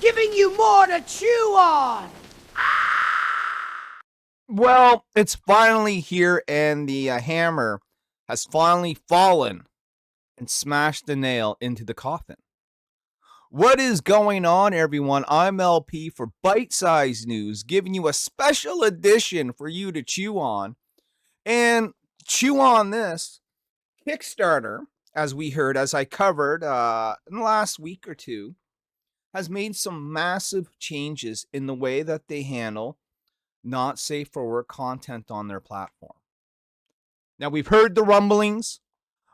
giving you more to chew on. Well, it's finally here, and the hammer has finally fallen and smashed the nail into the coffin. What is going on, everyone? I'm LP for Bite Size News, giving you a special edition for you to chew on. And chew on this Kickstarter, as we heard, as I covered in the last week or two, has made some massive changes in the way that they handle not safe for work content on their platform. Now, we've heard the rumblings,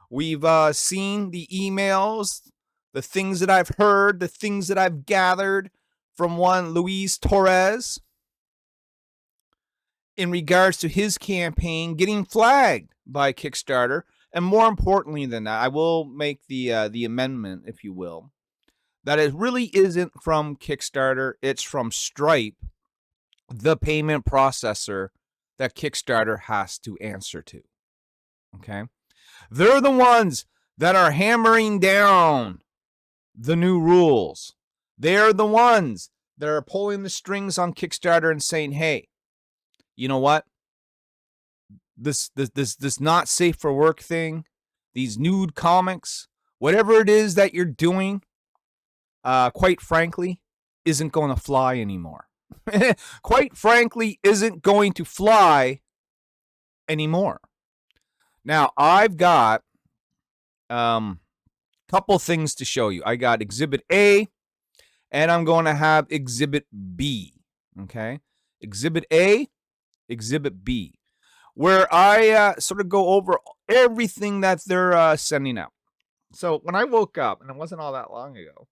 we've seen the emails, the things that I've heard, the things that I've gathered from one Luis Torres in regards to his campaign getting flagged by Kickstarter. And more importantly than that, I will make the amendment, if you will, that it really isn't from Kickstarter, it's from Stripe, the payment processor that Kickstarter has to answer to. Okay? They're the ones that are hammering down the new rules. They're the ones that are pulling the strings on Kickstarter and saying, hey, you know what? This not safe for work thing, these nude comics, whatever it is that you're doing, quite frankly, isn't going to fly anymore. Quite frankly, isn't going to fly anymore. Now, I've got couple things to show you. I got Exhibit A, and I'm going to have Exhibit B. Okay? Exhibit A, Exhibit B, where I sort of go over everything that they're sending out. So when I woke up, and it wasn't all that long ago,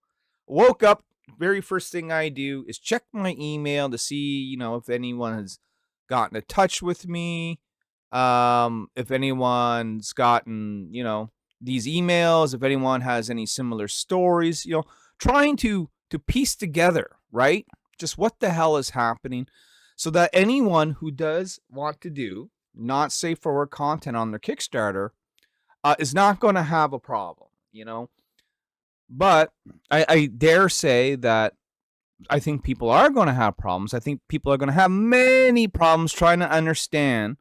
woke up, very first thing I do is check my email to see, if anyone has gotten in touch with me, if anyone's gotten, these emails, if anyone has any similar stories, trying to piece together, right? Just what the hell is happening, so that anyone who does want to do not safe for work content on their Kickstarter is not going to have a problem, But I dare say that I think people are going to have problems. I think people are going to have many problems trying to understand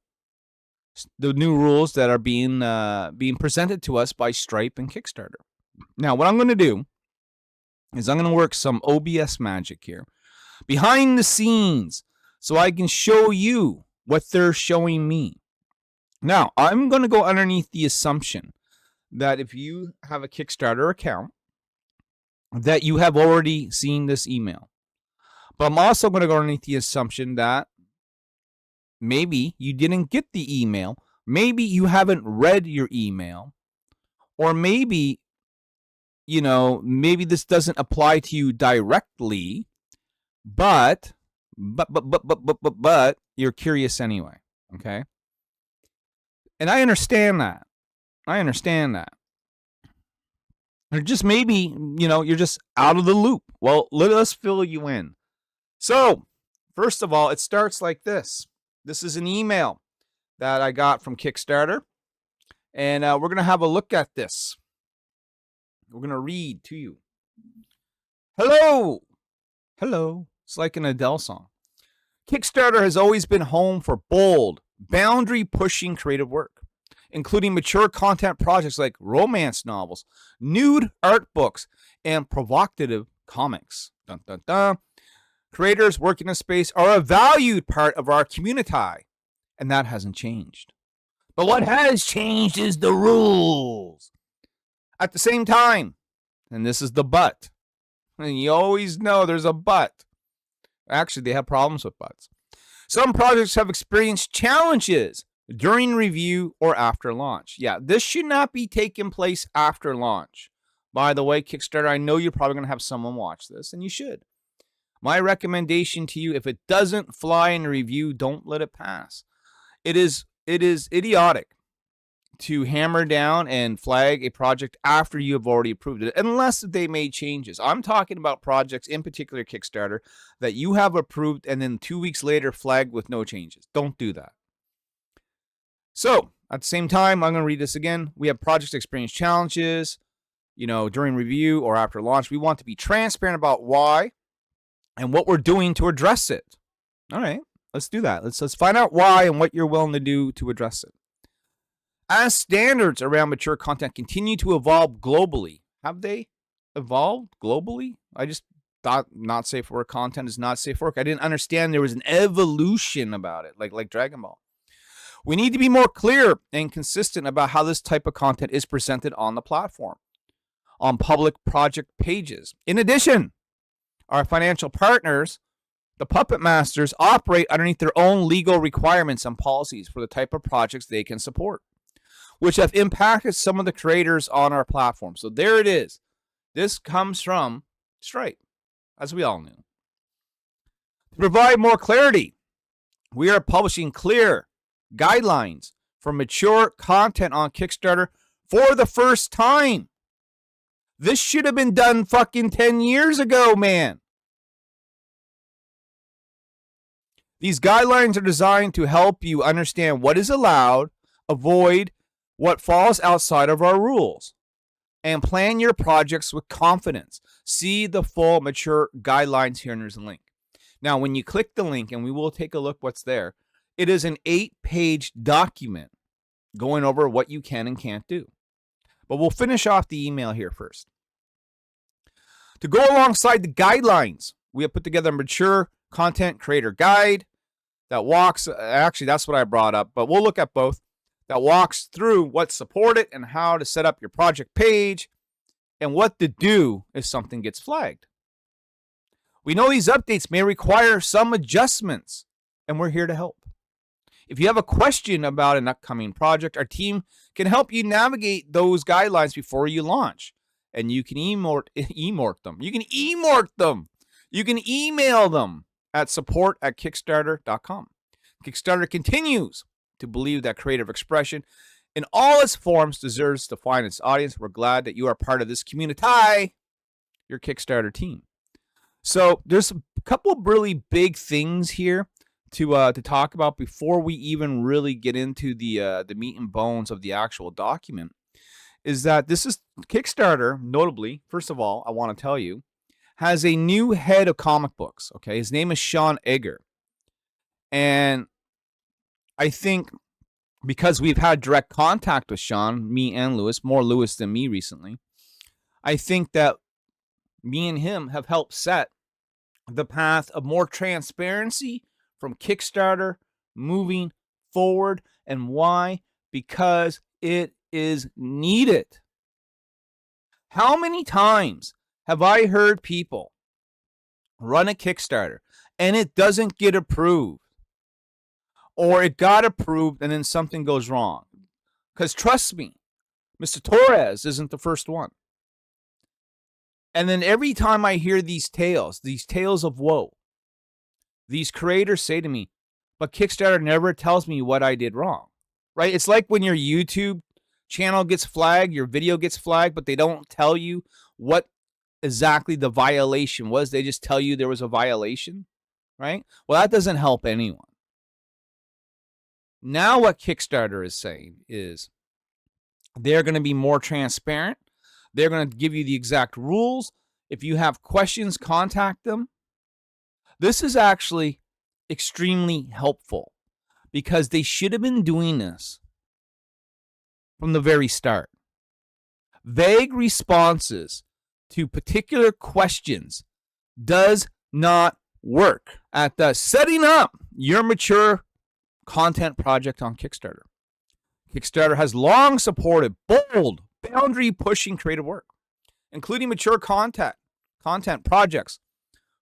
the new rules that are being presented to us by Stripe and Kickstarter. Now, what I'm going to do is I'm going to work some OBS magic here behind the scenes so I can show you what they're showing me. Now, I'm going to go underneath the assumption that if you have a Kickstarter account, that you have already seen this email. But I'm also going to go underneath the assumption that maybe you didn't get the email, maybe you haven't read your email, or maybe, maybe this doesn't apply to you directly, but you're curious anyway, okay? And I understand that. Or just maybe, you're just out of the loop. Well, let us fill you in. So, first of all, it starts like this. This is an email that I got from Kickstarter. And we're going to have a look at this. We're going to read to you. Hello. It's like an Adele song. Kickstarter has always been home for bold, boundary-pushing creative work, including mature content projects like romance novels, nude art books, and provocative comics. Dun, dun, dun. Creators working in space are a valued part of our community, and that hasn't changed. But what has changed is the rules. At the same time, and this is the but, and you always know there's a but. Actually, they have problems with buts. Some projects have experienced challenges during review or after launch. Yeah, this should not be taking place after launch. By the way, Kickstarter, I know you're probably going to have someone watch this, and you should. My recommendation to you, if it doesn't fly in review, don't let it pass. It is idiotic to hammer down and flag a project after you have already approved it, unless they made changes. I'm talking about projects, in particular Kickstarter, that you have approved and then 2 weeks later flagged with no changes. Don't do that. So, at the same time, I'm going to read this again. We have projects experience challenges, during review or after launch. We want to be transparent about why and what we're doing to address it. All right, let's do that. Let's find out why and what you're willing to do to address it. As standards around mature content continue to evolve globally, have they evolved globally? I just thought not safe for work content is not safe for work. I didn't understand there was an evolution about it, like Dragon Ball. We need to be more clear and consistent about how this type of content is presented on the platform, on public project pages. In addition, our financial partners, the puppet masters, operate underneath their own legal requirements and policies for the type of projects they can support, which have impacted some of the creators on our platform. So there it is. This comes from Stripe, as we all knew. To provide more clarity, we are publishing clear guidelines for mature content on Kickstarter for the first time. This should have been done fucking 10 years ago, man. These guidelines are designed to help you understand what is allowed, avoid what falls outside of our rules, and plan your projects with confidence. See the full mature guidelines here, and there's a link. Now, when you click the link, and we will take a look what's there, it is an 8-page document going over what you can and can't do. But we'll finish off the email here first. To go alongside the guidelines, we have put together a mature content creator guide that walks, actually that's what I brought up, but we'll look at both, that walks through what's supported and how to set up your project page and what to do if something gets flagged. We know these updates may require some adjustments, and we're here to help. If you have a question about an upcoming project, our team can help you navigate those guidelines before you launch. And you can emort them. You can emort them. You can email them at support@kickstarter.com. Kickstarter continues to believe that creative expression in all its forms deserves to find its audience. We're glad that you are part of this community, your Kickstarter team. So there's a couple of really big things here to talk about before we even really get into the meat and bones of the actual document. Is that this is Kickstarter, notably, first of all, I want to tell you, has a new head of comic books. Okay, his name is Sean Egger. And I think because we've had direct contact with Sean, me and Lewis, more Lewis than me recently, I think that me and him have helped set the path of more transparency from Kickstarter moving forward. And why? Because it is needed. How many times have I heard people run a Kickstarter and it doesn't get approved, or it got approved and then something goes wrong? Because trust me, Mr. Torres isn't the first one. And then every time I hear these tales of woe, these creators say to me, but Kickstarter never tells me what I did wrong, right? It's like when your YouTube channel gets flagged, your video gets flagged, but they don't tell you what exactly the violation was. They just tell you there was a violation, right? Well, that doesn't help anyone. Now what Kickstarter is saying is they're going to be more transparent. They're going to give you the exact rules. If you have questions, contact them. This is actually extremely helpful because they should have been doing this from the very start. Vague responses to particular questions does not work at the setting up your mature content project on Kickstarter. Kickstarter has long supported bold, boundary-pushing creative work, including mature content projects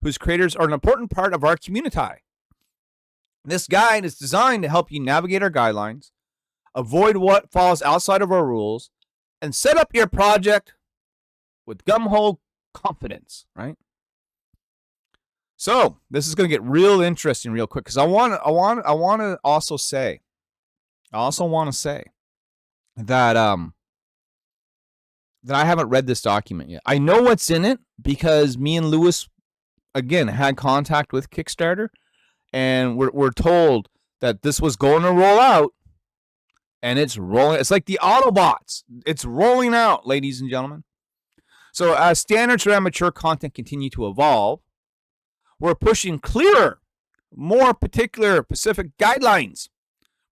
whose creators are an important part of our community. This guide is designed to help you navigate our guidelines, avoid what falls outside of our rules, and set up your project with gung-ho confidence, right? So this is going to get real interesting real quick because I want to also say that I haven't read this document yet. I know what's in it because me and Lewis again had contact with Kickstarter, and we're told that this was going to roll out, and it's rolling. It's like the Autobots. It's rolling out, ladies and gentlemen. So as standards around mature content continue to evolve, We're pushing clearer, more particular specific guidelines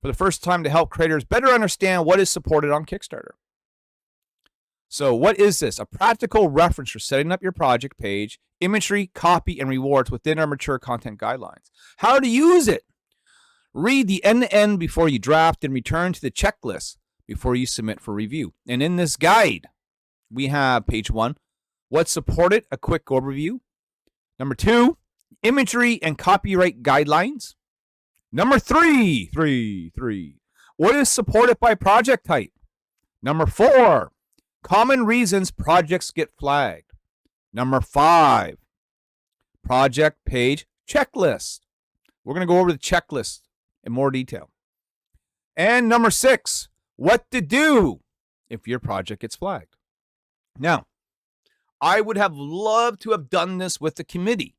for the first time to help creators better understand what is supported on Kickstarter. So what is this? A practical reference for setting up your project page, imagery, copy, and rewards within our mature content guidelines. How to use it. Read the end-to-end before you draft and return to the checklist before you submit for review. And in this guide, we have page 1, what's supported, a quick overview. Number 2, imagery and copyright guidelines. Number 3, what is supported by project type. Number 4, common reasons projects get flagged. Number 5, project page checklist. We're going to go over the checklist in more detail. And number 6, what to do if your project gets flagged. Now, I would have loved to have done this with the committee,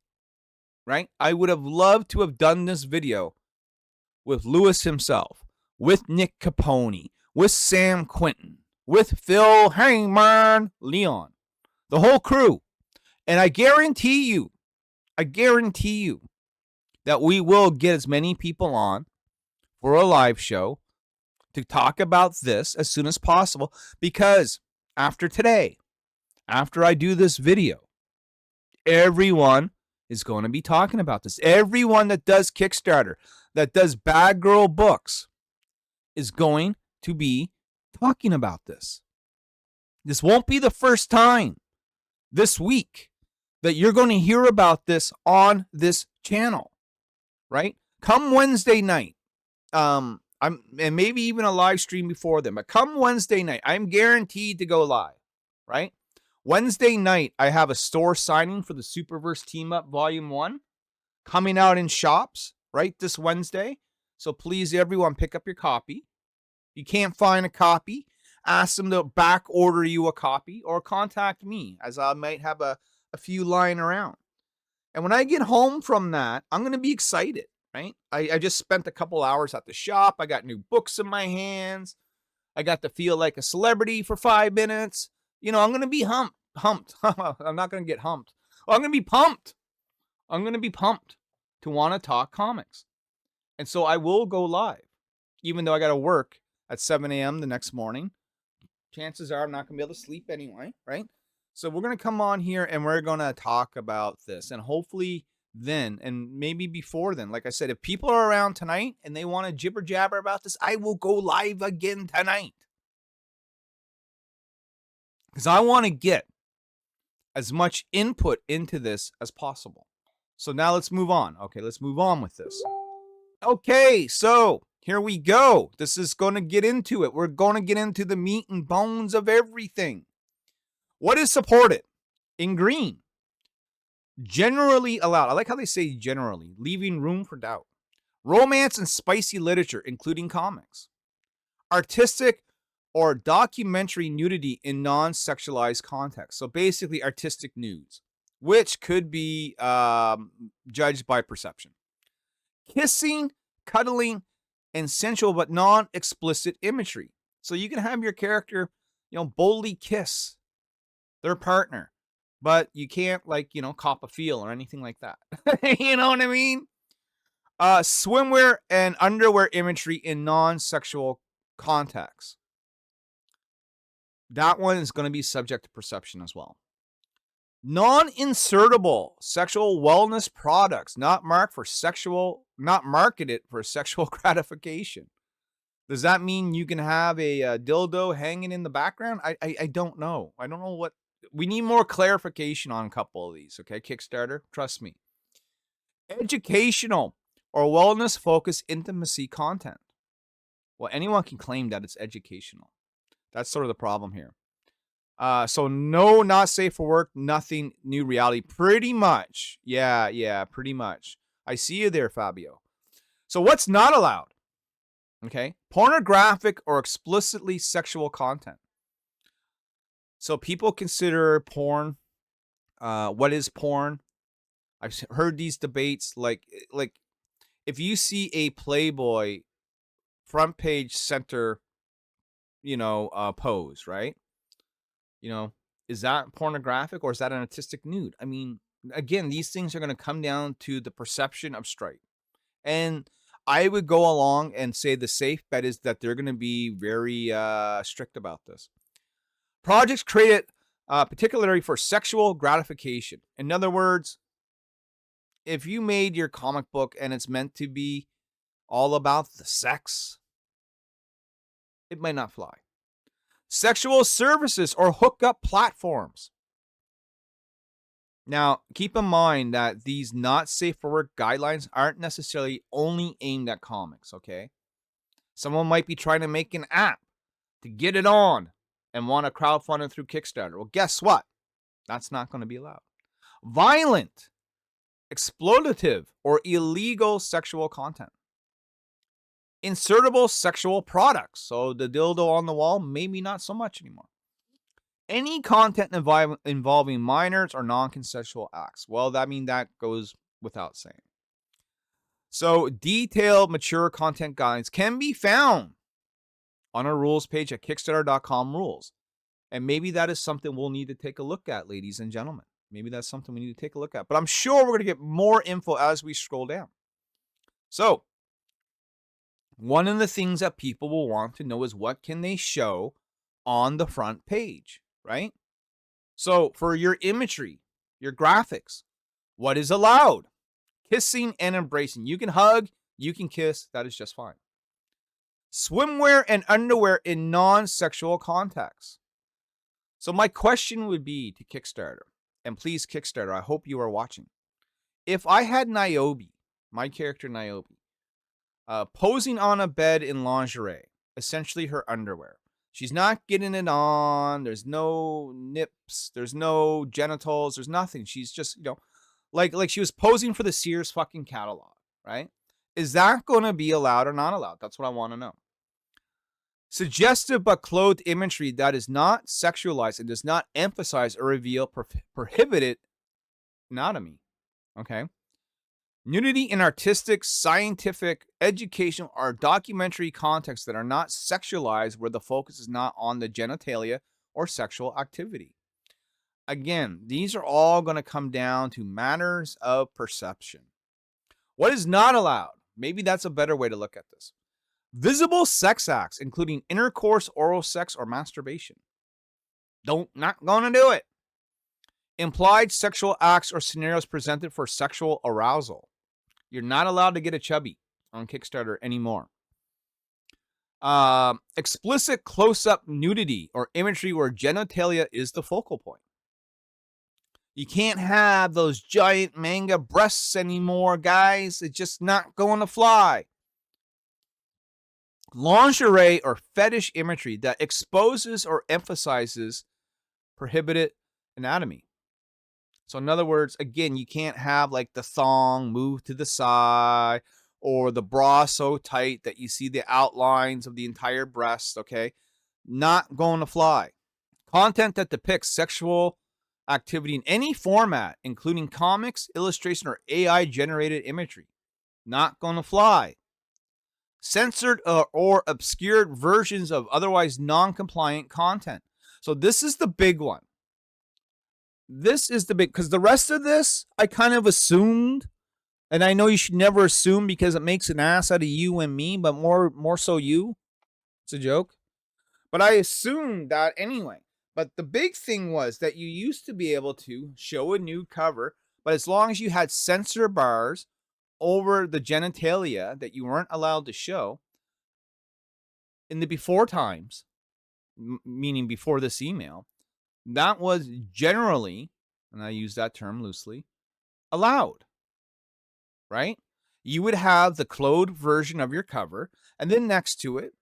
right? I would have loved to have done this video with Lewis himself, with Nick Capone, with Sam Quinton, with Phil Heyman, Leon, the whole crew. And I guarantee you that we will get as many people on for a live show to talk about this as soon as possible, because after today, after I do this video, everyone is going to be talking about this. Everyone that does Kickstarter, that does Bad Girl Books, is going to be talking about this. This won't be the first time this week that you're going to hear about this on this channel, right? Come Wednesday night, and maybe even a live stream before then, but come Wednesday night, I'm guaranteed to go live, right? Wednesday night, I have a store signing for the Superverse Team Up Volume 1 coming out in shops, right, this Wednesday. So please, everyone, pick up your copy. You can't find a copy, ask them to back order you a copy or contact me, as I might have a few lying around. And when I get home from that, I'm going to be excited, right? I just spent a couple hours at the shop. I got new books in my hands. I got to feel like a celebrity for 5 minutes. You know, I'm going to be humped. I'm not going to get humped. I'm going to be pumped. I'm going to be pumped to want to talk comics. And so I will go live, even though I got to work at 7 a.m. the next morning. Chances are I'm not going to be able to sleep anyway, right? So we're going to come on here and we're going to talk about this. And hopefully then, and maybe before then, like I said, if people are around tonight and they want to jibber jabber about this, I will go live again tonight. Because I want to get as much input into this as possible. So now let's move on. Okay, let's move on with this. Okay, so here we go. This is going to get into it. We're going to get into the meat and bones of everything. What is supported? In green. Generally allowed. I like how they say generally, leaving room for doubt. Romance and spicy literature, including comics. Artistic or documentary nudity in non-sexualized context. So basically artistic nudes, which could be judged by perception. Kissing, cuddling, and sensual but non-explicit imagery. So you can have your character, boldly kiss their partner, but you can't cop a feel or anything like that. You know what I mean? Swimwear and underwear imagery in non-sexual contexts. That one is going to be subject to perception as well. Non-insertable sexual wellness products not marketed for sexual gratification. Does that mean you can have a dildo hanging in the background? I don't know. I don't know what. We need more clarification on a couple of these, okay? Kickstarter, trust me. Educational or wellness-focused intimacy content. Well, anyone can claim that it's educational. That's sort of the problem here. So no, not safe for work, nothing new reality. Pretty much. Yeah, pretty much. I see you there, Fabio. So what's not allowed? Okay. Pornographic or explicitly sexual content. So people consider porn. What is porn? I've heard these debates like if you see a Playboy front page center, pose, right? Is that pornographic or is that an artistic nude? I mean, again, these things are going to come down to the perception of Stripe. And I would go along and say the safe bet is that they're going to be very strict about this. Projects created particularly for sexual gratification. In other words, if you made your comic book and it's meant to be all about the sex, it might not fly. Sexual services or hookup platforms. Now, keep in mind that these not safe for work guidelines aren't necessarily only aimed at comics, okay? Someone might be trying to make an app to get it on and want to crowdfund it through Kickstarter. Well, guess what? That's not going to be allowed. Violent, exploitative, or illegal sexual content. Insertable sexual products. So the dildo on the wall, maybe not so much anymore. Any content involving minors or non-consensual acts. Well, that goes without saying. So detailed, mature content guides can be found on our rules page at kickstarter.com/rules. And maybe that is something we'll need to take a look at, ladies and gentlemen. Maybe that's something we need to take a look at. But I'm sure we're going to get more info as we scroll down. So, one of the things that people will want to know is what can they show on the front page, right? So, for your imagery, your graphics, what is allowed? Kissing and embracing. You can hug, you can kiss, that is just fine. Swimwear and underwear in non-sexual contexts. So my question would be to Kickstarter, and please Kickstarter, I hope you are watching. If I had Nyobi, my character Nyobi, posing on a bed in lingerie, essentially her underwear. She's not getting it on, there's no nips, there's no genitals, there's nothing. She's just, like she was posing for the Sears fucking catalog, right? Is that going to be allowed or not allowed? That's what I want to know. Suggestive but clothed imagery that is not sexualized and does not emphasize or reveal prohibited anatomy. Okay. Nudity in artistic, scientific, educational, or documentary contexts that are not sexualized where the focus is not on the genitalia or sexual activity. Again, these are all going to come down to matters of perception. What is not allowed? Maybe that's a better way to look at this. Visible sex acts, including intercourse, oral sex, or masturbation. Not gonna do it. Implied sexual acts or scenarios presented for sexual arousal. You're not allowed to get a chubby on Kickstarter anymore. Explicit close-up nudity or imagery where genitalia is the focal point. You can't have those giant manga breasts anymore, guys. It's just not going to fly. Lingerie or fetish imagery that exposes or emphasizes prohibited anatomy. So in other words, again, you can't have like the thong move to the side or the bra so tight that you see the outlines of the entire breast, okay? Not going to fly. Content that depicts sexual activity in any format, including comics, illustration, or AI-generated imagery. Not going to fly. Censored or obscured versions of otherwise non-compliant content. So this is the big one. This is the big, because the rest of this, I kind of assumed, and I know you should never assume because it makes an ass out of you and me, but more so you. It's a joke. But I assumed that anyway. But the big thing was that you used to be able to show a nude cover, but as long as you had censor bars over the genitalia that you weren't allowed to show in the before times, meaning before this email, that was generally, and I use that term loosely, allowed, right? You would have the clothed version of your cover, and then next to it,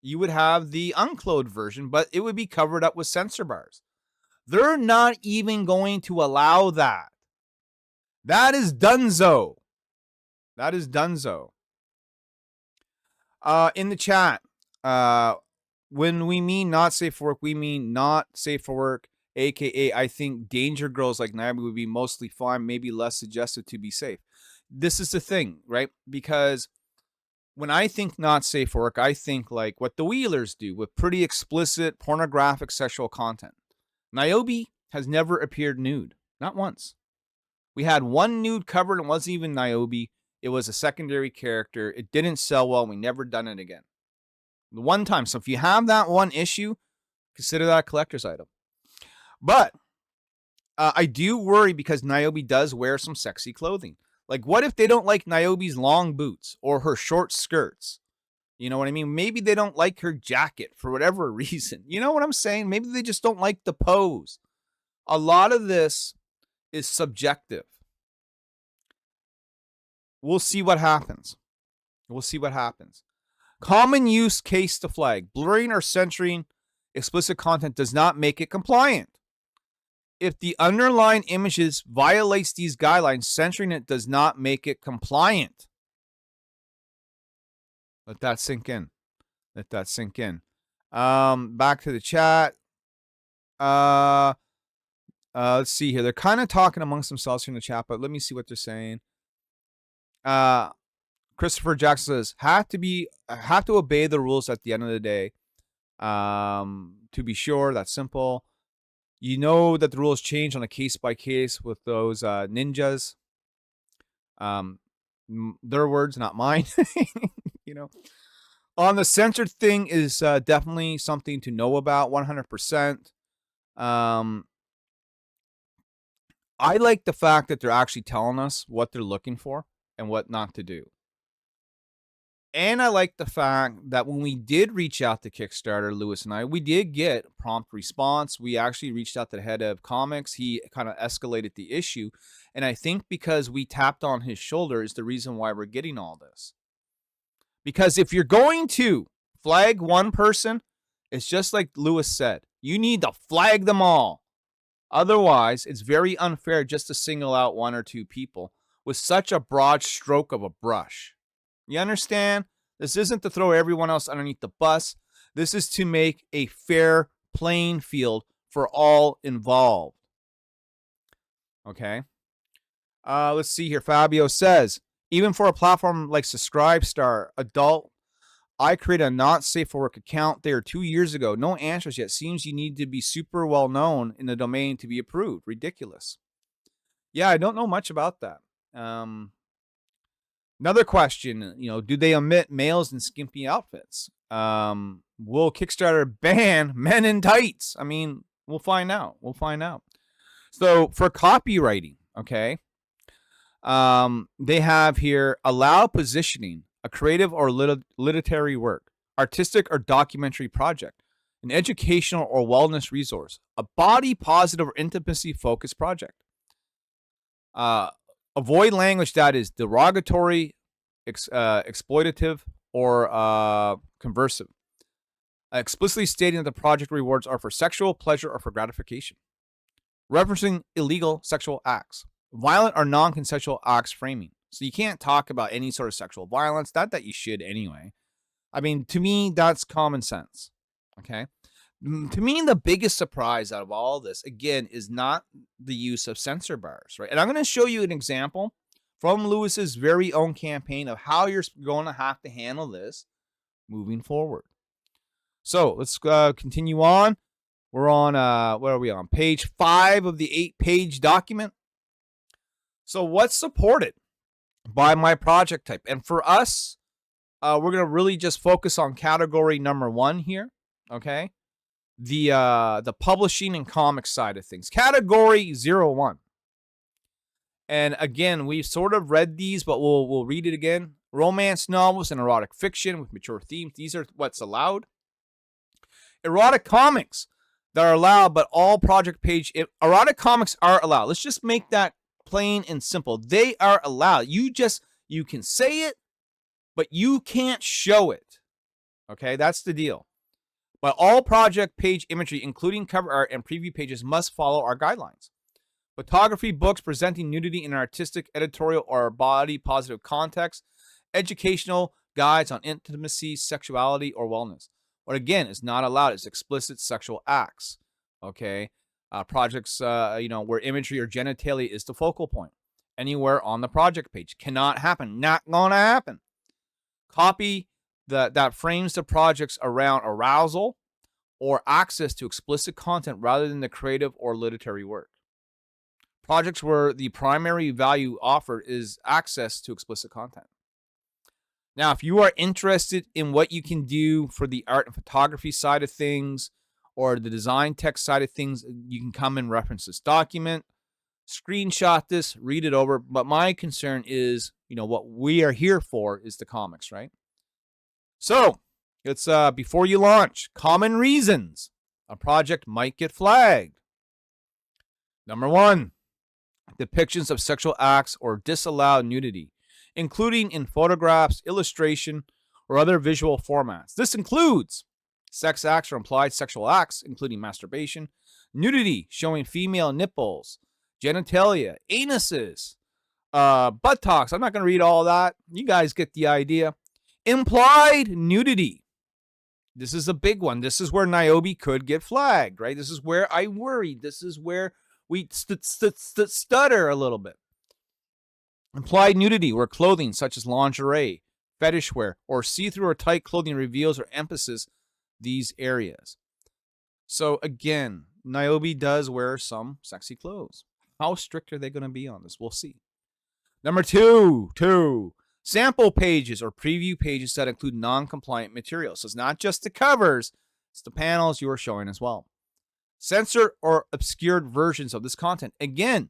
you would have the unclothed version, but it would be covered up with censor bars. They're not even going to allow that. That is donezo. That is donezo. In the chat, when we mean not safe for work, we mean not safe for work, aka I think danger girls like Nyobi would be mostly fine, maybe less suggested to be safe. This is the thing, right? Because when I think not safe for work, I think like what the Wheelers do with pretty explicit pornographic sexual content. Nyobi has never appeared nude. Not once. We had one nude cover and it wasn't even Nyobi. It was a secondary character. It didn't sell well. We never done it again. The one time. So if you have that one issue, consider that a collector's item. But I do worry because Nyobi does wear some sexy clothing. Like, what if they don't like Nyobi's long boots or her short skirts? You know what I mean? Maybe they don't like her jacket for whatever reason. You know what I'm saying? Maybe they just don't like the pose. A lot of this is subjective. We'll see what happens. We'll see what happens. Common use case to flag. Blurring or censoring explicit content does not make it compliant. If the underlying images violates these guidelines, censoring it does not make it compliant. Let that sink in. Let that sink in. Back to the chat. Let's see here. They're kind of talking amongst themselves here in the chat, but let me see what they're saying. Christopher Jackson says, have to obey the rules at the end of the day. To be sure, that's simple. You know that the rules change on a case by case with those ninjas. Their words, not mine. You know, on the censored thing is definitely something to know about. 100%. I like the fact that they're actually telling us what they're looking for and what not to do. And I like the fact that when we did reach out to Kickstarter, Lewis and I, we did get a prompt response. We actually reached out to the head of comics. He kind of escalated the issue. And I think because we tapped on his shoulder is the reason why we're getting all this. Because if you're going to flag one person, it's just like Lewis said. You need to flag them all. Otherwise, it's very unfair just to single out one or two people with such a broad stroke of a brush. You understand? This isn't to throw everyone else underneath the bus. This is to make a fair playing field for all involved. Okay? Let's see here. Fabio says, even for a platform like Subscribestar, adult, I created a not safe for work account there 2 years ago. No answers yet. Seems you need to be super well known in the domain to be approved. Ridiculous. Yeah, I don't know much about that. Another question, do they omit males in skimpy outfits? Will Kickstarter ban men in tights? I mean, we'll find out. So for copywriting, okay, they have here, allow positioning, a creative or literary work, artistic or documentary project, an educational or wellness resource, a body positive or intimacy focused project. Avoid language that is derogatory, exploitative, or conversive. Explicitly stating that the project rewards are for sexual pleasure or for gratification. Referencing illegal sexual acts. Violent or non-consensual acts framing. So you can't talk about any sort of sexual violence. Not that you should anyway. I mean, to me, that's common sense. Okay? To me, the biggest surprise out of all this, again, is not the use of censor bars, right? And I'm going to show you an example from Lewis's very own campaign of how you're going to have to handle this moving forward. So let's continue on. We're on, what are we on? Page 5 of the 8-page document. So what's supported by my project type? And for us, we're going to really just focus on category number 1 here, okay? The publishing and comics side of things. Category 01. And again, we've sort of read these, but we'll read it again. Romance novels and erotic fiction with mature themes. These are what's allowed. Erotic comics that are allowed, but all project page. Erotic comics are allowed. Let's just make that plain and simple. They are allowed. You can say it, but you can't show it. Okay, that's the deal. But all project page imagery, including cover art and preview pages, must follow our guidelines. Photography, books presenting nudity in an artistic, editorial, or body-positive context. Educational guides on intimacy, sexuality, or wellness. What, again, is not allowed is explicit sexual acts. Okay? Projects, where imagery or genitalia is the focal point. Anywhere on the project page. Cannot happen. Not gonna happen. Copy that frames the projects around arousal or access to explicit content rather than the creative or literary work. projects where the primary value offered is access to explicit content. Now, if you are interested in what you can do for the art and photography side of things or the design tech side of things, you can come and reference this document, screenshot this, read it over. But my concern is, what we are here for is the comics, right? So it's before you launch, common reasons a project might get flagged. Number 1, depictions of sexual acts or disallowed nudity, including in photographs, illustration, or other visual formats. This includes sex acts or implied sexual acts, including masturbation, nudity showing female nipples, genitalia, anuses, buttocks. I'm not going to read all that. You guys get the idea. Implied nudity. This is a big one. This is where Nyobi could get flagged, right? This is where I worry. This is where we stutter a little bit. Implied nudity, where clothing such as lingerie, fetish wear, or see-through or tight clothing reveals or emphasizes these areas. So again, Nyobi does wear some sexy clothes. How strict are they going to be on this? We'll see. Number 2, sample pages or preview pages that include non-compliant material. So it's not just the covers, it's the panels you are showing as well. Censor or obscured versions of this content. Again,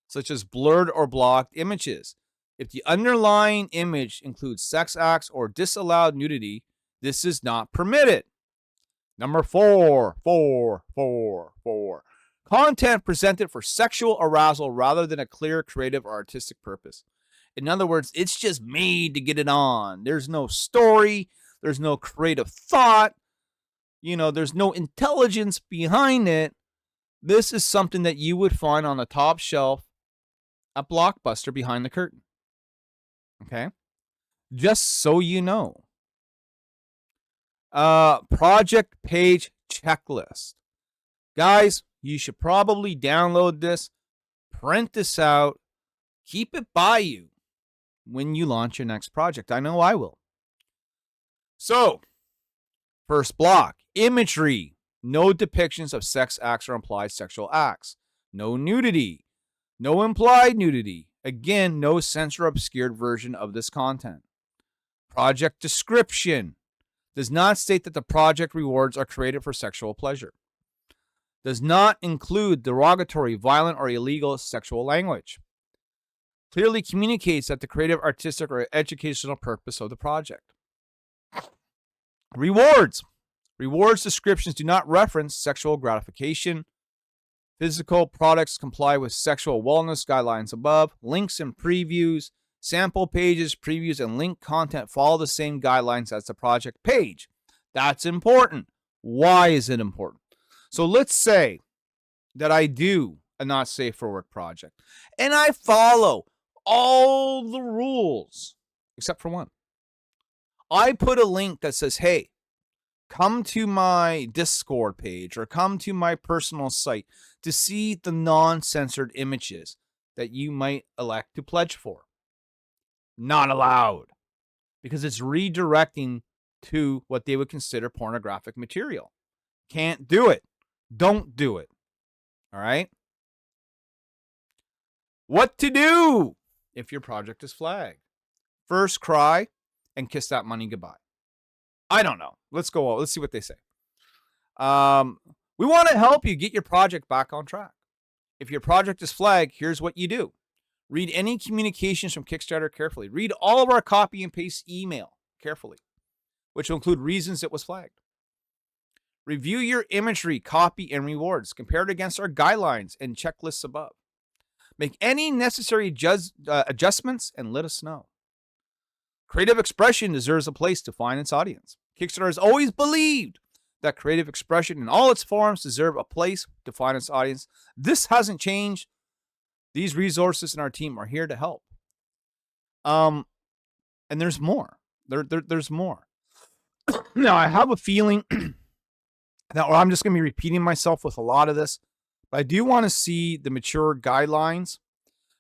such as blurred or blocked images. If the underlying image includes sex acts or disallowed nudity, this is not permitted. Number 4. Content presented for sexual arousal rather than a clear creative or artistic purpose. In other words, it's just made to get it on. There's no story. There's no creative thought. There's no intelligence behind it. This is something that you would find on the top shelf at Blockbuster behind the curtain. Okay? Just so you know. Project page checklist. Guys, you should probably download this, print this out, keep it by you when you launch your next project. I know I will. So, first block, imagery. No depictions of sex acts or implied sexual acts. No nudity. No implied nudity. Again, no censor obscured version of this content. Project description. Does not state that the project rewards are created for sexual pleasure. Does not include derogatory, violent, or illegal sexual language. Clearly communicates that the creative, artistic, or educational purpose of the project. Rewards. Rewards descriptions do not reference sexual gratification. Physical products comply with sexual wellness guidelines above. Links and previews, sample pages, previews, and link content follow the same guidelines as the project page. That's important. Why is it important? So let's say that I do a not safe for work project and I follow all the rules except for one. I put a link that says, hey, come to my Discord page or come to my personal site to see the non-censored images that you might elect to pledge for. Not allowed, because it's redirecting to what they would consider pornographic material. Can't do it. Don't do it. All right? What to do if your project is flagged? First, cry and kiss that money goodbye. I don't know. Let's go. Let's see what they say. We want to help you get your project back on track. If your project is flagged, here's what you do. Read any communications from Kickstarter carefully. Read all of our copy and paste email carefully, which will include reasons it was flagged. Review your imagery, copy, and rewards. Compare it against our guidelines and checklists above. Make any necessary adjustments and let us know. Creative expression deserves a place to find its audience. Kickstarter has always believed that creative expression in all its forms deserve a place to find its audience. This hasn't changed. These resources in our team are here to help. And there's more. There's more. Now, I have a feeling that I'm just going to be repeating myself with a lot of this, but I do want to see the mature guidelines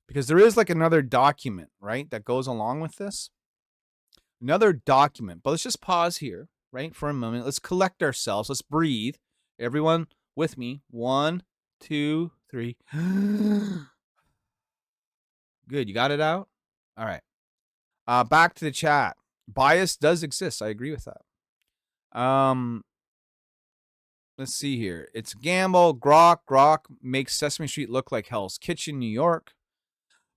because there is like another document, right, that goes along with this. Another document, but let's just pause here, right, for a moment. Let's collect ourselves. Let's breathe. Everyone with me. 1, 2, 3. Good. You got it out? All right. Back to the chat. Bias does exist. I agree with that. Let's see here. It's gamble. Grok makes Sesame Street look like Hell's Kitchen, New York.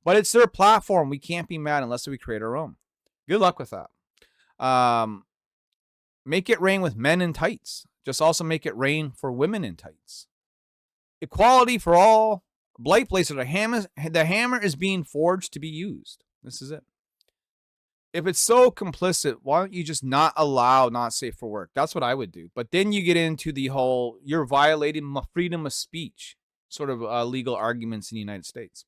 But it's their platform. We can't be mad unless we create our own. Good luck with that. Make it rain with men in tights. Just also make it rain for women in tights. Equality for all. Blight Blazer, the hammer is being forged to be used. This is it. If it's so complicit, why don't you just not allow not safe for work? That's what I would do. But then you get into the whole, you're violating freedom of speech sort of legal arguments in the United States.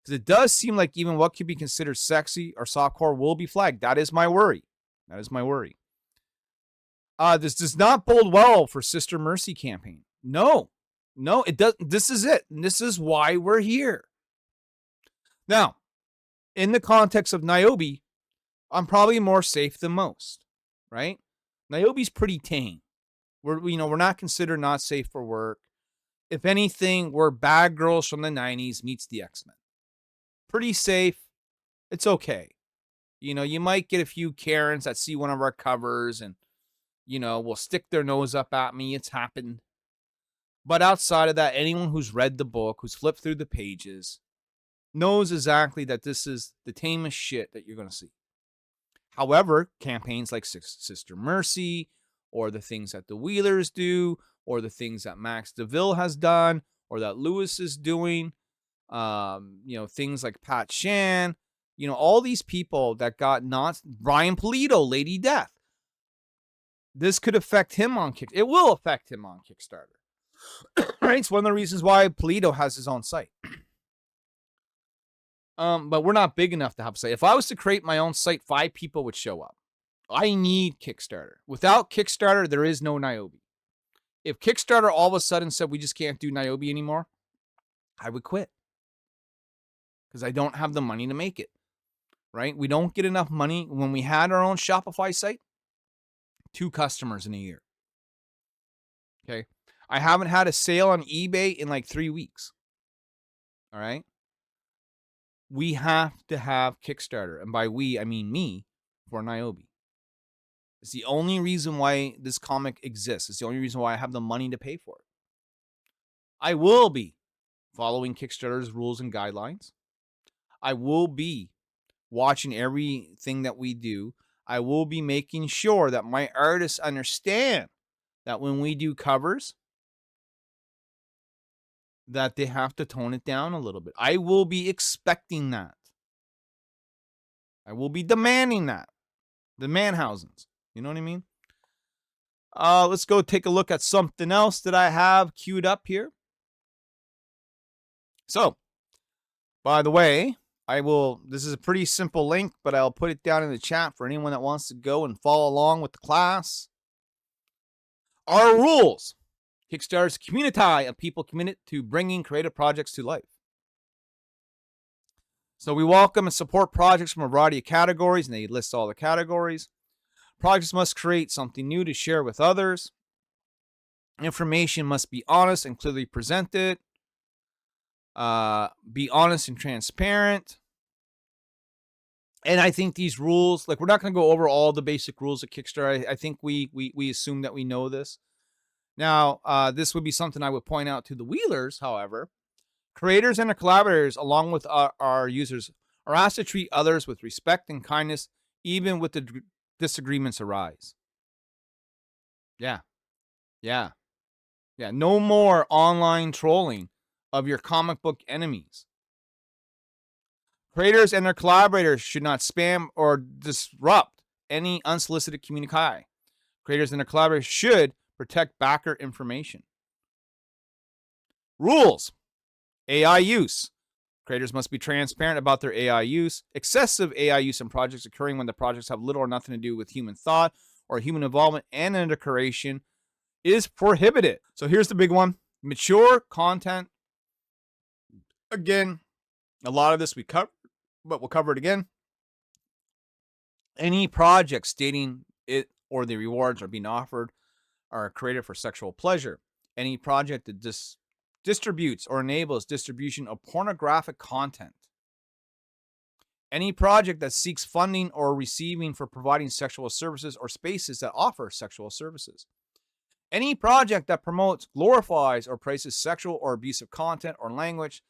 Because it does seem like even what could be considered sexy or softcore will be flagged. That is my worry. This does not bode well for Sister Mercy campaign. No, it does. This is it. And this is why we're here. Now, in the context of Nyobi, I'm probably more safe than most, right? Nyobi's pretty tame. We're not considered not safe for work. If anything, we're bad girls from the 90s meets the X-Men. Pretty safe. It's okay. You might get a few Karens that see one of our covers and, will stick their nose up at me. It's happened. But outside of that, anyone who's read the book, who's flipped through the pages, knows exactly that this is the tamest shit that you're going to see. However, campaigns like Sister Mercy, or the things that the Wheelers do, or the things that Max DeVille has done, or that Lewis is doing, things like Pat Shan, all these people that got Brian Polito, Lady Death. This could affect him on Kickstarter. It will affect him on Kickstarter. Right? It's one of the reasons why Polito has his own site. But we're not big enough to have a site. If I was to create my own site, 5 people would show up. I need Kickstarter. Without Kickstarter, there is no Nyobi. If Kickstarter all of a sudden said we just can't do Nyobi anymore, I would quit. Because I don't have the money to make it. Right? We don't get enough money. When we had our own Shopify site, 2 customers in a year. Okay? I haven't had a sale on eBay in like 3 weeks. All right? We have to have Kickstarter. And by we, I mean me, for Nyobi. It's the only reason why this comic exists. It's the only reason why I have the money to pay for it. I will be following Kickstarter's rules and guidelines. I will be watching everything that we do. I will be making sure that my artists understand that when we do covers, that they have to tone it down a little bit. I will be expecting that. I will be demanding that. The Manhausens. You know what I mean? Let's go take a look at something else that I have queued up here. So, by the way, this is a pretty simple link, but I'll put it down in the chat for anyone that wants to go and follow along with the class. Our rules. Kickstarter's community of people committed to bringing creative projects to life. So we welcome and support projects from a variety of categories, and they list all the categories. Projects must create something new to share with others. Information must be honest and clearly presented. Be honest and transparent. And I think these rules, we're not going to go over all the basic rules of Kickstarter. I think we assume that we know this. Now, this would be something I would point out to the Wheelers, however. Creators and their collaborators, along with our users, are asked to treat others with respect and kindness, even with the disagreements arise. Yeah. No more online trolling of your comic book enemies. Creators and their collaborators should not spam or disrupt any unsolicited communique. Creators and their collaborators should protect backer information. Rules. AI use. Creators must be transparent about their AI use. Excessive AI use in projects occurring when the projects have little or nothing to do with human thought or human involvement and in the creation is prohibited. So here's the big one. Mature content. Again, a lot of this we covered, but we'll cover it again. Any project stating it or the rewards are being offered are created for sexual pleasure. Any project that distributes or enables distribution of pornographic content Any project that seeks funding or receiving for providing sexual services or spaces that offer sexual services. Any project that promotes, glorifies, or praises sexual or abusive content or language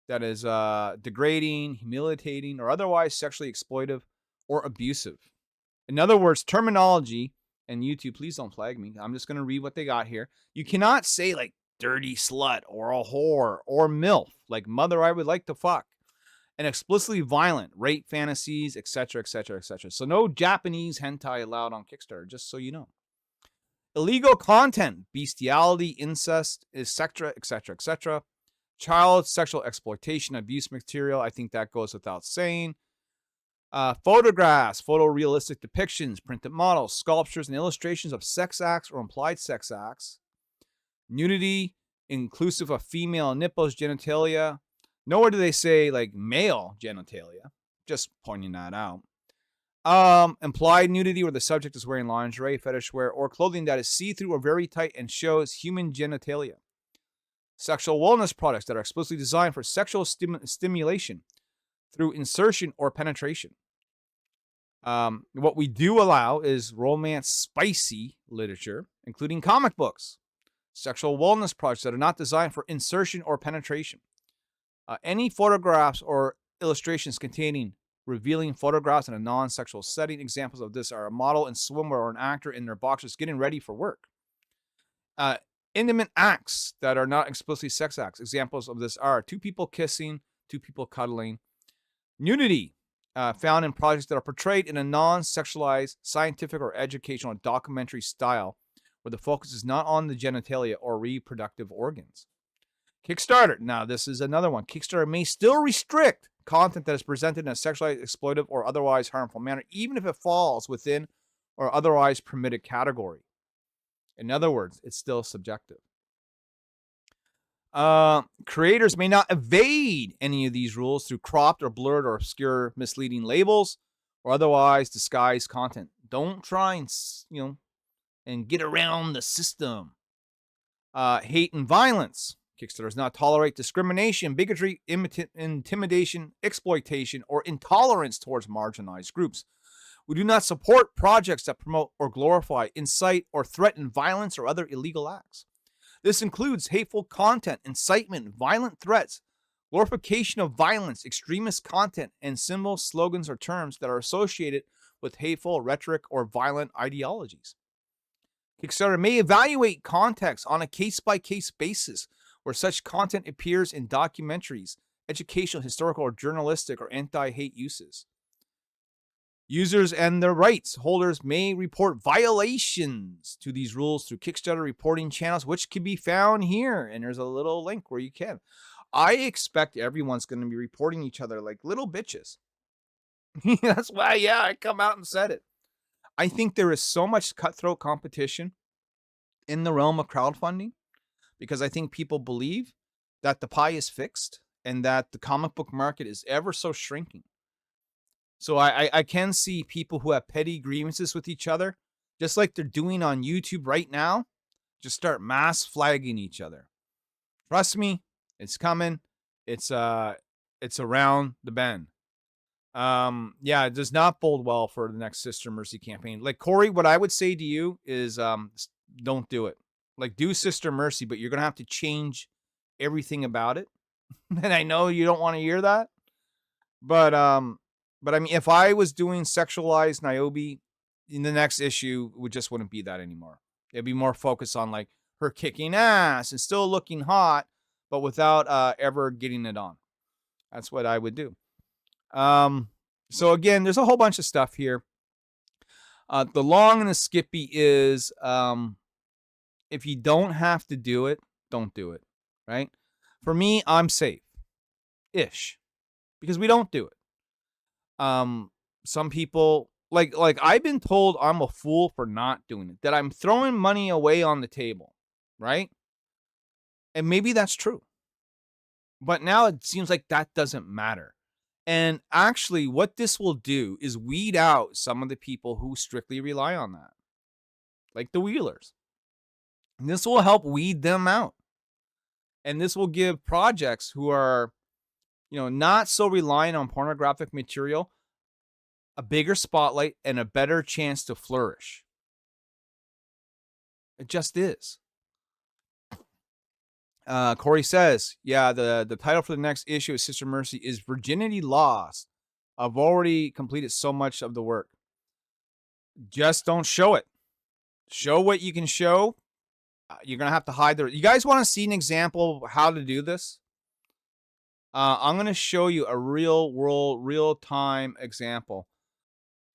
that is degrading, humiliating, or otherwise sexually exploitive or abusive. In other words, terminology, and YouTube, please don't flag me. I'm just going to read what they got here. You cannot say like dirty slut or a whore or MILF, like mother I would like to fuck, and explicitly violent, rape fantasies, etc., etc., etc. So no Japanese hentai allowed on Kickstarter, just so you know. Illegal content, bestiality, incest, etc., etc., etc. Child sexual exploitation, abuse material. I think that goes without saying. Photographs, photorealistic depictions, printed models, sculptures, and illustrations of sex acts or implied sex acts. Nudity, inclusive of female nipples, genitalia. Nowhere do they say like male genitalia. Just pointing that out. Implied nudity where the subject is wearing lingerie, fetish wear, or clothing that is see-through or very tight and shows human genitalia. Sexual wellness products that are explicitly designed for sexual stimulation through insertion or penetration. What we do allow is romance spicy literature, including comic books. Sexual wellness products that are not designed for insertion or penetration. Any photographs or illustrations containing revealing photographs in a non-sexual setting. Examples of this are a model in swimwear or an actor in their boxers getting ready for work. Intimate acts that are not explicitly sex acts. Examples of this are two people kissing, two people cuddling. Nudity, found in projects that are portrayed in a non-sexualized, scientific or educational documentary style, where the focus is not on the genitalia or reproductive organs. Kickstarter. Now, this is another one. Kickstarter may still restrict content that is presented in a sexualized, exploitive, or otherwise harmful manner, even if it falls within or otherwise permitted category. In other words, it's still subjective. Creators may not evade any of these rules through cropped or blurred or obscure misleading labels or otherwise disguised content. Don't try and get around the system. Hate and violence. Kickstarter does not tolerate discrimination, bigotry, intimidation, exploitation, or intolerance towards marginalized groups. We do not support projects that promote or glorify, incite, or threaten violence or other illegal acts. This includes hateful content, incitement, violent threats, glorification of violence, extremist content, and symbols, slogans, or terms that are associated with hateful rhetoric or violent ideologies. Kickstarter may evaluate context on a case-by-case basis where such content appears in documentaries, educational, historical, or journalistic, or anti-hate uses. Users and their rights holders may report violations to these rules through Kickstarter reporting channels, which can be found here. And there's a little link where you can. I expect everyone's going to be reporting each other like little bitches. That's why, I come out and said it. I think there is so much cutthroat competition in the realm of crowdfunding because I think people believe that the pie is fixed and that the comic book market is ever so shrinking. So I can see people who have petty grievances with each other, just like they're doing on YouTube right now, just start mass flagging each other. Trust me, it's coming. It's around the bend. It does not bode well for the next Sister Mercy campaign. Like Corey, what I would say to you is don't do it. Like do Sister Mercy, but you're gonna have to change everything about it. And I know you don't want to hear that, but I mean, if I was doing sexualized Nyobi in the next issue, it just wouldn't be that anymore. It'd be more focused on like her kicking ass and still looking hot, but without ever getting it on. That's what I would do. So again, there's a whole bunch of stuff here. The long and the skippy is if you don't have to do it, don't do it. Right? For me, I'm safe-ish because we don't do it. Some people like I've been told I'm a fool for not doing it, that I'm throwing money away on the table, right? And maybe that's true. But now it seems like that doesn't matter. And actually what this will do is weed out some of the people who strictly rely on that. Like the Wheelers. And this will help weed them out. And this will give projects who are not so reliant on pornographic material, a bigger spotlight, and a better chance to flourish. It just is. Corey says, yeah, the title for the next issue of Sister Mercy is Virginity Lost. I've already completed so much of the work. Just don't show it. Show what you can show. You're going to have to hide the... You guys want to see an example of how to do this? I'm going to show you a real-world, real-time example.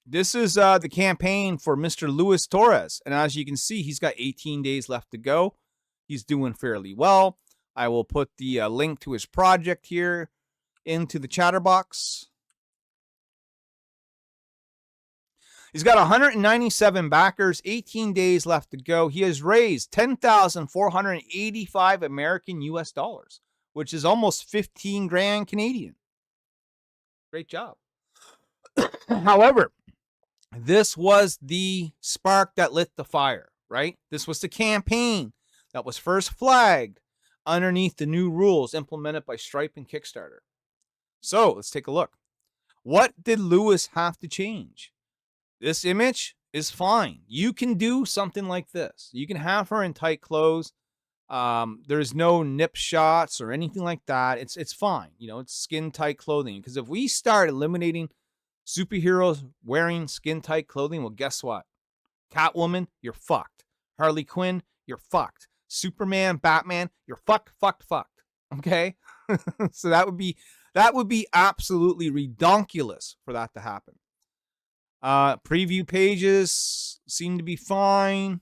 This is the campaign for Mr. Luis Torres. And as you can see, he's got 18 days left to go. He's doing fairly well. I will put the link to his project here into the chatterbox. He's got 197 backers, 18 days left to go. He has raised 10,485 American US dollars, which is almost 15 grand Canadian. Great job. However, this was the spark that lit the fire, right? This was the campaign that was first flagged underneath the new rules implemented by Stripe and Kickstarter. So let's take a look. What did Lewis have to change? This image is fine. You can do something like this. You can have her in tight clothes. There's no nip shots or anything like that. It's fine. It's skin tight clothing. Because if we start eliminating superheroes wearing skin tight clothing, well, guess what? Catwoman, you're fucked. Harley Quinn, you're fucked. Superman, Batman, you're fucked. Okay? So that would be absolutely redonkulous for that to happen. Preview pages seem to be fine.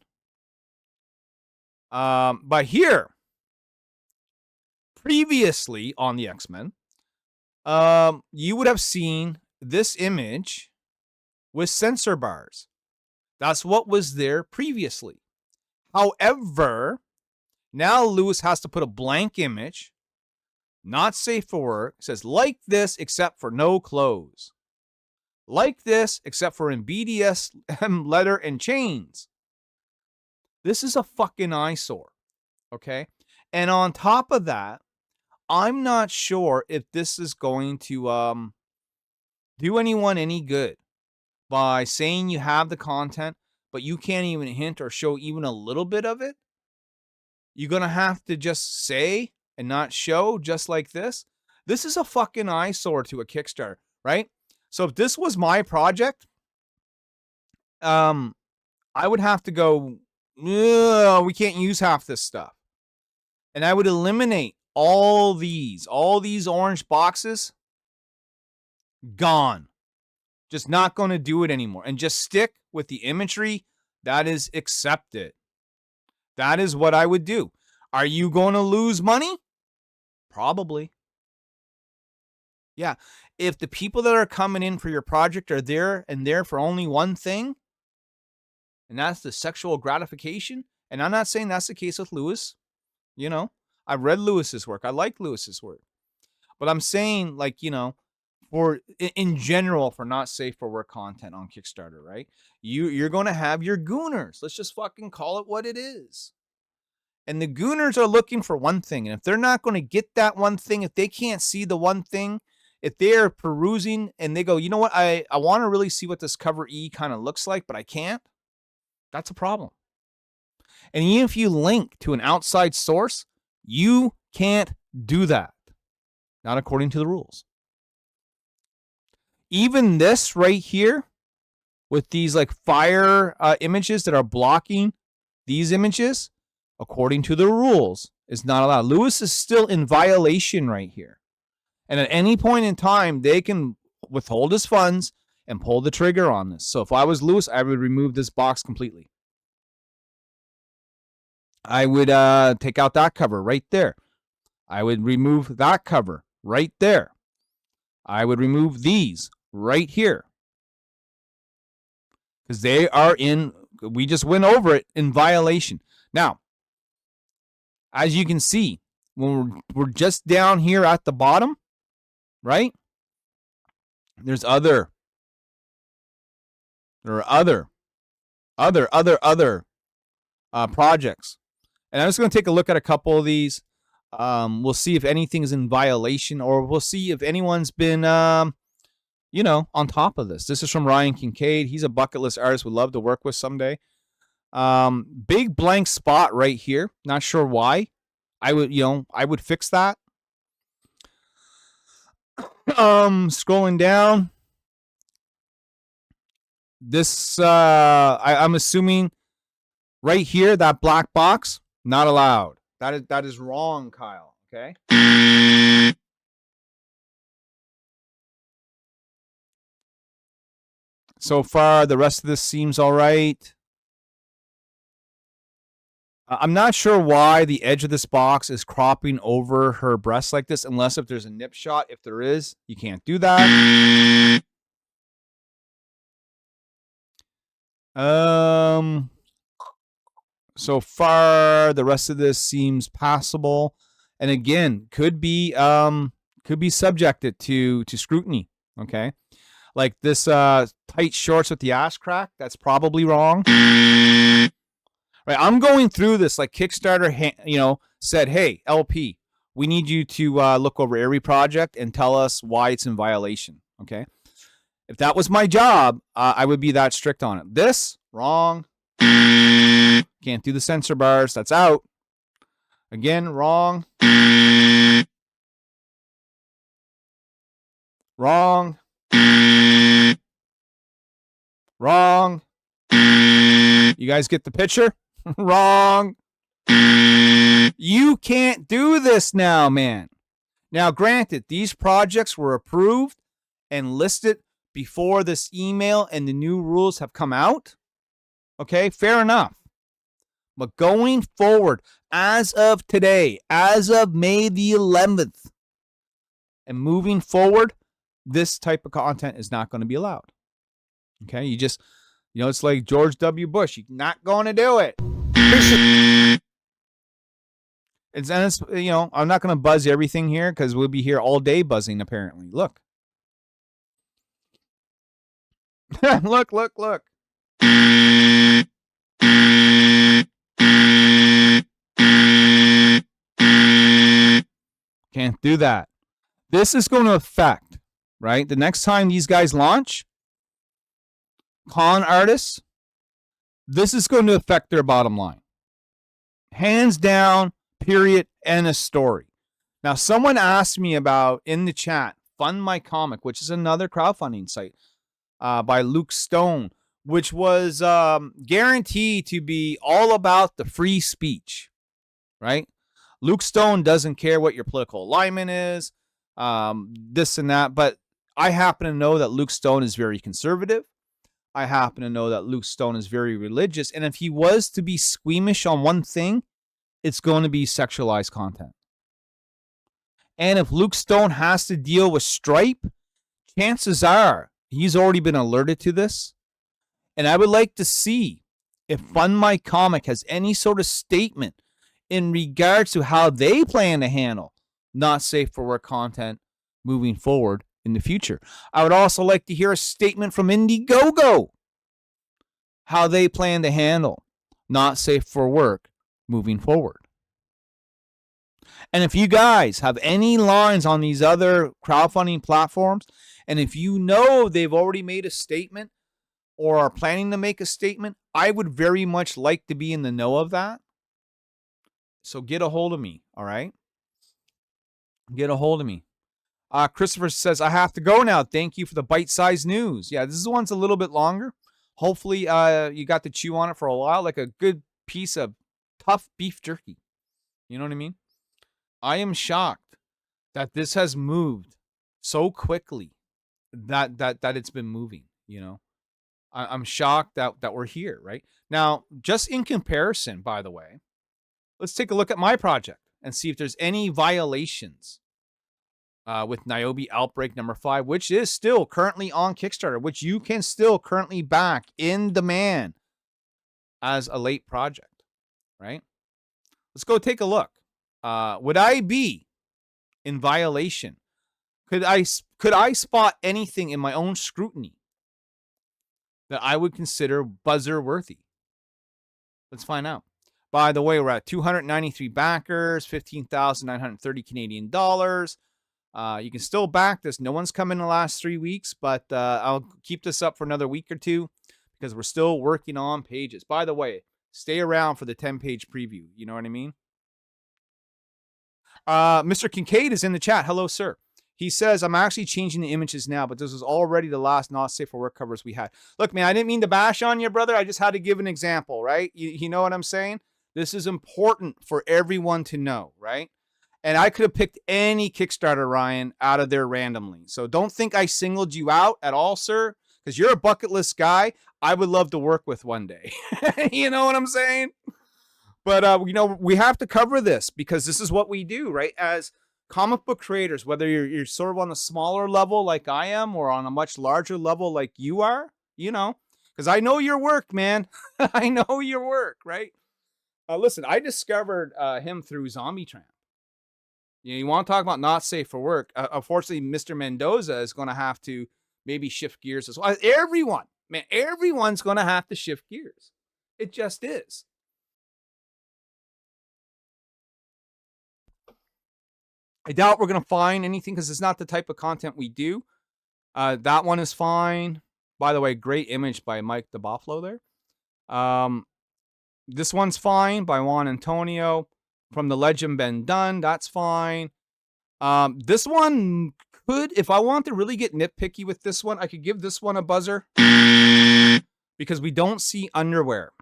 But here, previously on the X-Men, you would have seen this image with censor bars. That's what was there previously. However, now Lewis has to put a blank image, not safe for work, says like this except for no clothes. Like this except for in BDSM leather and chains. This is a fucking eyesore. Okay? And on top of that, I'm not sure if this is going to do anyone any good by saying you have the content, but you can't even hint or show even a little bit of it. You're going to have to just say and not show, just like this. This is a fucking eyesore to a Kickstarter, right? So if this was my project, I would have to go, we can't use half this stuff. And I would eliminate all these orange boxes. Gone. Just not going to do it anymore. And just stick with the imagery that is accepted. That is what I would do. Are you going to lose money? Probably. Yeah. If the people that are coming in for your project are there for only one thing, and that's the sexual gratification, and I'm not saying that's the case with Lewis. I've read Lewis's work. I like Lewis's work. But I'm saying, for in general, for not safe for work content on Kickstarter, right? You're going to have your gooners. Let's just fucking call it what it is. And the gooners are looking for one thing. And if they're not going to get that one thing, if they can't see the one thing, if they're perusing and they go, you know what, I want to really see what this cover E kind of looks like, but I can't, that's a problem. And even if you link to an outside source, you can't do that. Not according to the rules. Even this right here, with these fire images that are blocking these images, according to the rules, is not allowed. Lewis is still in violation right here. And at any point in time, they can withhold his funds and pull the trigger on this. So if I was Lewis, I would remove this box completely. I would take out that cover right there. I would remove that cover right there. I would remove these right here. Because they are we just went over it, in violation. Now, as you can see, when we're just down here at the bottom, right? There are other projects. And I'm just going to take a look at a couple of these. We'll see if anything is in violation, or we'll see if anyone's been, on top of this. This is from Ryan Kincaid. He's a bucket list artist we'd love to work with someday. Big blank spot right here. Not sure why. I would fix that. Scrolling down. This, I'm assuming right here, that black box, not allowed. That is wrong, Kyle. Okay. So far, the rest of this seems all right. I'm not sure why the edge of this box is cropping over her breast like this, unless if there's a nip shot. If there is, you can't do that. So far, the rest of this seems passable, and again, could be subjected to scrutiny. Okay, like this tight shorts with the ass crack. That's probably wrong. Right, I'm going through this like Kickstarter, said, hey, LP, we need you to look over every project and tell us why it's in violation. Okay, if that was my job, I would be that strict on it. This, wrong. Can't do the censor bars. That's out. Again, wrong. Wrong. Wrong. You guys get the picture? Wrong. You can't do this now, man. Now, granted, these projects were approved and listed before this email and the new rules have come out. Okay, fair enough. But going forward, as of today, as of May the 11th, and moving forward, this type of content is not going to be allowed. Okay, you just, it's like George W. Bush. You're not going to do it. I'm not going to buzz everything here because we'll be here all day buzzing, apparently. Look. Look. Can't do that. This is going to affect, right? The next time these guys launch, con artists, this is going to affect their bottom line. Hands down, period, end of story. Now, someone asked me about, in the chat, Fund My Comic, which is another crowdfunding site by Luke Stone, which was guaranteed to be all about the free speech, right? Luke Stone doesn't care what your political alignment is, this and that, but I happen to know that Luke Stone is very conservative. I happen to know that Luke Stone is very religious, and if he was to be squeamish on one thing, it's going to be sexualized content. And if Luke Stone has to deal with Stripe, chances are he's already been alerted to this. And I would like to see if Fund My Comic has any sort of statement in regards to how they plan to handle not safe for work content moving forward in the future. I would also like to hear a statement from Indiegogo, how they plan to handle not safe for work moving forward. And if you guys have any lines on these other crowdfunding platforms, and if you know they've already made a statement or are planning to make a statement, I would very much like to be in the know of that. So get a hold of me, all right? Get a hold of me. Christopher says, I have to go now. Thank you for the bite-sized news. Yeah, this one's a little bit longer. Hopefully you got to chew on it for a while, like a good piece of tough beef jerky. You know what I mean? I am shocked that this has moved so quickly that it's been moving, I'm shocked that we're here, right? Now, just in comparison, by the way, let's take a look at my project and see if there's any violations with Nyobi Outbreak number 5, which is still currently on Kickstarter, which you can still currently back in demand as a late project, right? Let's go take a look. Would I be in violation? Could I spot anything in my own scrutiny that I would consider buzzer worthy? Let's find out. By the way, we're at 293 backers, 15,930 Canadian dollars. You can still back this. No one's come in the last 3 weeks, but I'll keep this up for another week or two because we're still working on pages. By the way, stay around for the 10-page preview. You know what I mean? Mr. Kincaid is in the chat. Hello, sir. He says, I'm actually changing the images now, but this was already the last not safe for work covers we had. Look, man, I didn't mean to bash on you, brother. I just had to give an example, right? You know what I'm saying? This is important for everyone to know, right? And I could have picked any Kickstarter, Ryan, out of there randomly. So don't think I singled you out at all, sir, because you're a bucket list guy I would love to work with one day. You know what I'm saying? But, we have to cover this because this is what we do, right? As comic book creators, whether you're sort of on a smaller level like I am or on a much larger level like you are, because I know your work, man. I know your work, right? Listen, I discovered him through Zombie Tramp. You want to talk about not safe for work. Unfortunately, Mr. Mendoza is going to have to maybe shift gears as well. Everyone's going to have to shift gears. It just is. I doubt we're going to find anything because it's not the type of content we do. That one is fine. By the way, great image by Mike DeBuffalo there. This one's fine by Juan Antonio. From the Legend Ben Dunn, that's fine. This one could, if I want to really get nitpicky with this one, I could give this one a buzzer. Because we don't see underwear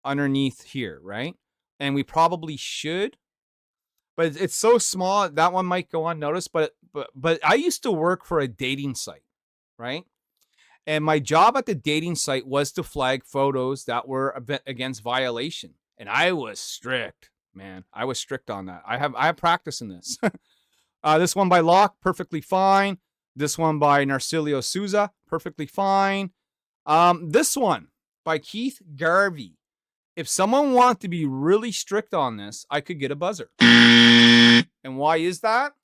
underneath here, right? And we probably should. But it's so small, that one might go unnoticed. But I used to work for a dating site, right? And my job at the dating site was to flag photos that were against violation. And I was strict, man. I was strict on that. I have practice in this. This one by Locke, perfectly fine. This one by Narcilio Souza, perfectly fine. This one by Keith Garvey. If someone wanted to be really strict on this, I could get a buzzer. And why is that?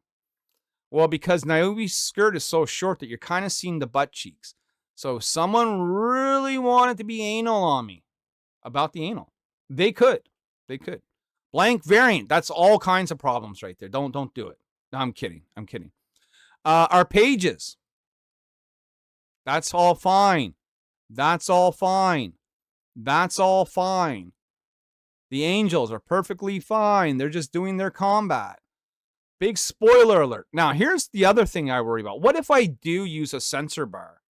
Well, because Nyobi's skirt is so short that you're kind of seeing the butt cheeks. So if someone really wanted to be anal on me about the anal, they could. Blank variant, that's all kinds of problems right there. Don't do it. No, I'm kidding. Our pages, that's all fine. The angels are perfectly fine. They're just doing their combat. Big spoiler alert. Now, here's the other thing I worry about. What if I do use a censor bar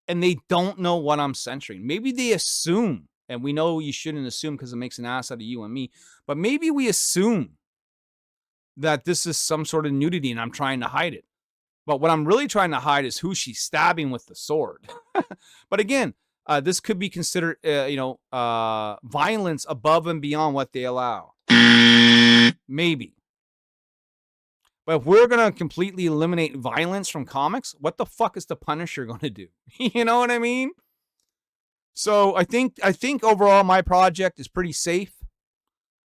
and they don't know what I'm censoring? Maybe they assume, and we know you shouldn't assume because it makes an ass out of you and me, but maybe we assume that this is some sort of nudity and I'm trying to hide it. But what I'm really trying to hide is who she's stabbing with the sword. But again, this could be considered, violence above and beyond what they allow. Maybe. But if we're going to completely eliminate violence from comics, what the fuck is the Punisher going to do? You know what I mean? So I think overall my project is pretty safe.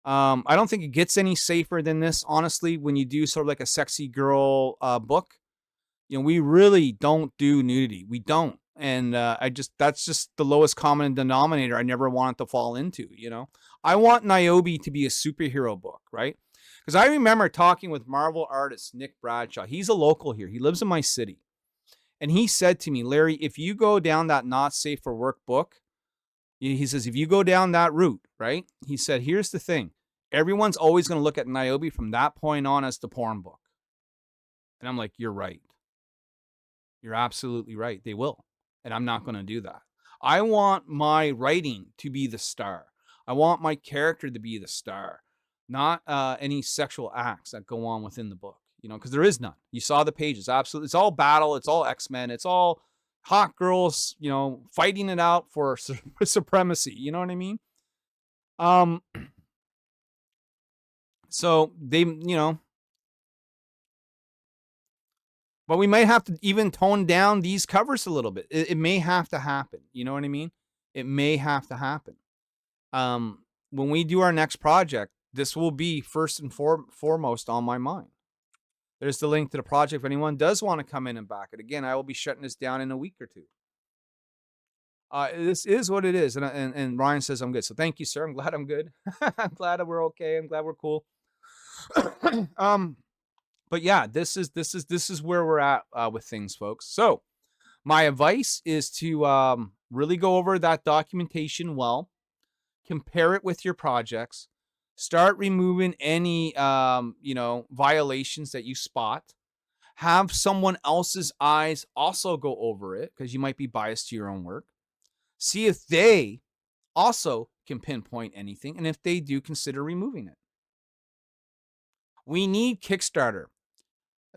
I don't think it gets any safer than this, honestly, when you do sort of like a sexy girl book. We really don't do nudity. We don't. And that's just the lowest common denominator I never wanted to fall into, I want Nyobi to be a superhero book, right? Because I remember talking with Marvel artist Nick Bradshaw. He's a local here. He lives in my city. And he said to me, Larry, if you go down that not safe for work book, he says, if you go down that route, right? He said, here's the thing. Everyone's always going to look at Nyobi from that point on as the porn book. And I'm like, you're right. You're absolutely right. They will. And I'm not going to do that. I want my writing to be the star. I want my character to be the star. Not any sexual acts that go on within the book, because there is none. You saw the pages. Absolutely. It's all battle. It's all X-Men. It's all hot girls, fighting it out for supremacy. You know what I mean? So they, but we might have to even tone down these covers a little bit. It may have to happen. You know what I mean? It may have to happen. When we do our next project, this will be first and foremost on my mind. There's the link to the project if anyone does want to come in and back it. Again, I will be shutting this down in a week or two. This is what it is, and Ryan says I'm good. So thank you, sir. I'm glad I'm good. I'm glad that we're okay. I'm glad we're cool. But yeah, this is where we're at with things, folks. So my advice is to really go over that documentation well, compare it with your projects, start removing any violations that you spot. Have someone else's eyes also go over it because you might be biased to your own work. See if they also can pinpoint anything, and if they do, consider removing it. We need Kickstarter.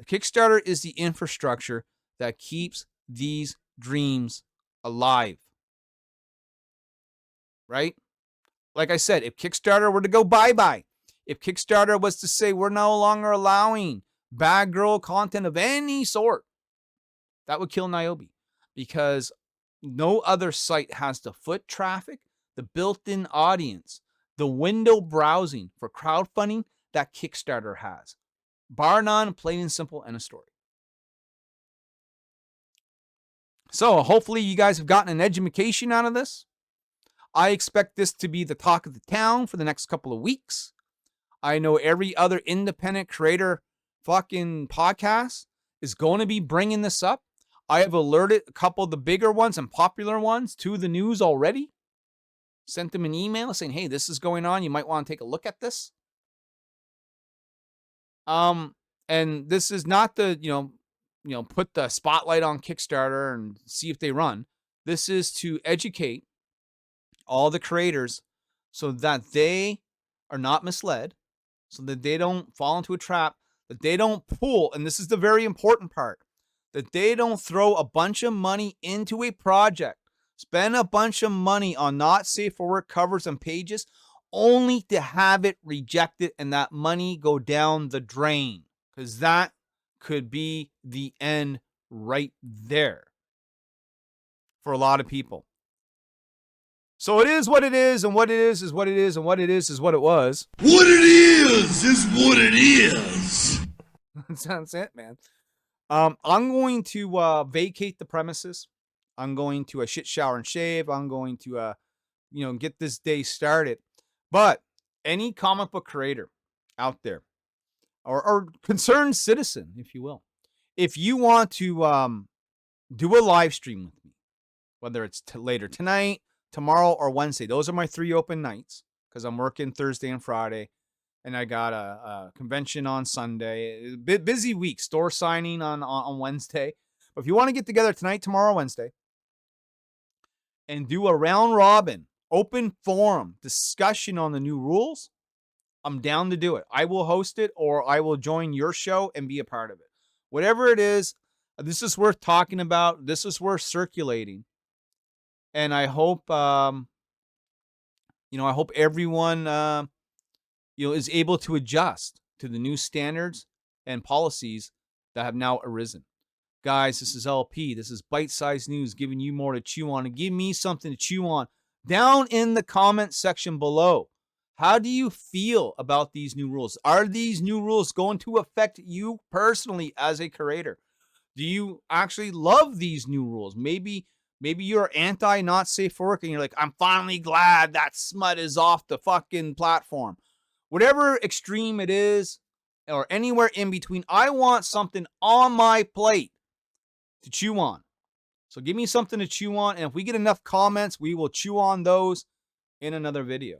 Kickstarter is the infrastructure that keeps these dreams alive. Right? Like I said, if Kickstarter were to go bye-bye, if Kickstarter was to say we're no longer allowing bad girl content of any sort, that would kill Nyobi, because no other site has the foot traffic, the built-in audience, the window browsing for crowdfunding that Kickstarter has. Bar none, plain and simple, and a story. So hopefully you guys have gotten an education out of this. I expect this to be the talk of the town for the next couple of weeks. I know every other independent creator fucking podcast is going to be bringing this up. I have alerted a couple of the bigger ones and popular ones to the news already. Sent them an email saying, hey, this is going on. You might want to take a look at this. And this is not the, put the spotlight on Kickstarter and see if they run. This is to educate all the creators so that they are not misled, so that they don't fall into a trap, that they don't pull, and this is the very important part, that they don't throw a bunch of money into a project, spend a bunch of money on not safe for work covers and pages, only to have it rejected and that money go down the drain, because that could be the end right there for a lot of people. So it is what it is, and what it is what it is, and what it is what it was. What it is what it is. That's it, man. I'm going to vacate the premises. I'm going to shit, shower, and shave. I'm going to, get this day started. But any comic book creator out there, or concerned citizen, if you will, if you want to do a live stream with me, whether it's later tonight, tomorrow, or Wednesday, those are my 3 open nights because I'm working Thursday and Friday, and I got a convention on Sunday. Busy week, store signing on Wednesday. But if you want to get together tonight, tomorrow, Wednesday, and do a round robin, open forum discussion on the new rules, I'm down to do it. I will host it, or I will join your show and be a part of it. Whatever it is, this is worth talking about. This is worth circulating. And I hope, I hope everyone, is able to adjust to the new standards and policies that have now arisen. Guys, this is LP. This is bite-sized news, giving you more to chew on, and give me something to chew on. Down in the comment section below, how do you feel about these new rules? Are these new rules going to affect you personally as a creator? Do you actually love these new rules? Maybe you're anti not safe for work and you're like, I'm finally glad that smut is off the fucking platform. Whatever extreme it is, or anywhere in between, I want something on my plate to chew on. So give me something to chew on, and if we get enough comments, we will chew on those in another video.